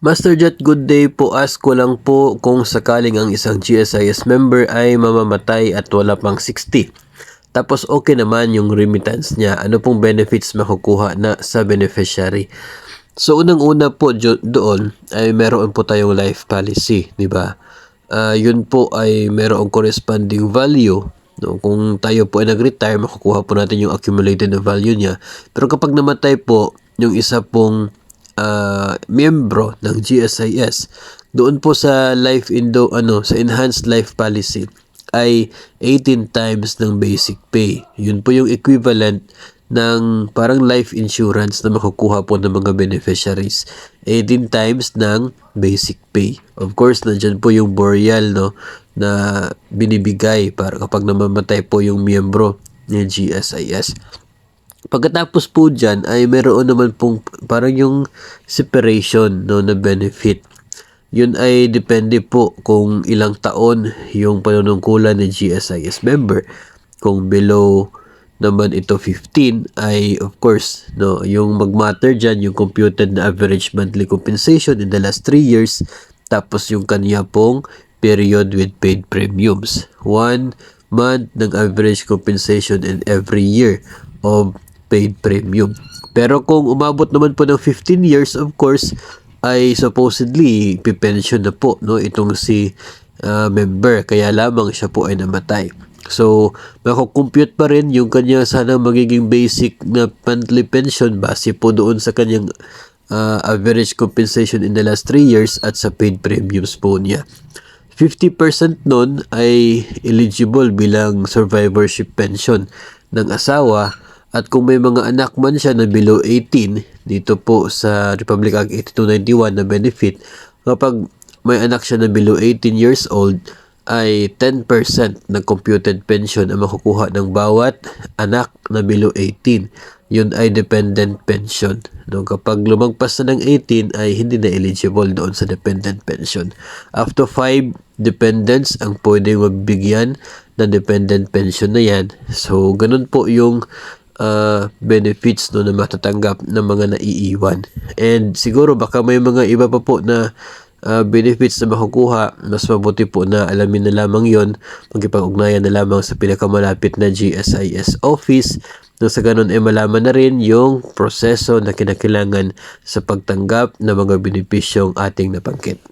Master Jet, good day po. Ask ko lang po kung sakaling ang isang GSIS member ay mamamatay at wala pang 60. Tapos okay naman yung remittance niya. Ano pong benefits makukuha na sa beneficiary? So unang-una po doon ay meron po tayong life policy, di ba? Yun po ay merong corresponding value. No, kung tayo po ay nag-retire, makukuha po natin yung accumulated na value niya. Pero kapag namatay po yung isa pong miyembro ng GSIS, doon po sa sa enhanced life policy ay 18 times ng basic pay. Yun po yung equivalent ng parang life insurance na makukuha po ng mga beneficiaries. 18 times ng basic pay. Of course, nandyan po yung burial, no, na binibigay para kapag namamatay po yung miyembro ng GSIS. Pagkatapos po dyan ay meron naman pong parang yung separation, no, na benefit. Yun ay depende po kung ilang taon yung panunungkulan ng GSIS member. Kung below naman ito 15 ay of course, no, yung mag-matter dyan yung computed na average monthly compensation in the last 3 years, tapos yung kanya pong period with paid premiums. 1 month ng average compensation in every year of paid premium. Pero kung umabot naman po ng 15 years, of course, ay supposedly pipension na po, no, itong si member, kaya lamang siya po ay namatay. So, mako-compute pa rin yung kanya sana magiging basic na monthly pension base po doon sa kanyang average compensation in the last 3 years at sa paid premiums po niya. 50% nun ay eligible bilang survivorship pension ng asawa, at kung may mga anak man siya na below 18, dito po sa Republic Act 8291 na benefit, kapag may anak siya na below 18 years old, ay 10% ng computed pension ang makukuha ng bawat anak na below 18. Yun ay dependent pension. No, kapag lumagpas na ng 18 ay hindi na eligible doon sa dependent pension. Up to 5 dependents ang pwedeng magbigyan ng dependent pension na yan. So, ganun po yung benefits, no, na matatanggap ng mga naiiwan. And siguro baka may mga iba pa po na benefits na makukuha. Mas mabuti po na alamin na lamang yon, magkipag-ugnayan na lamang sa pinakamalapit na GSIS office, nang sa ganun ay malaman na rin yung proseso na kinakailangan sa pagtanggap ng mga benepisyong ating nabanggit.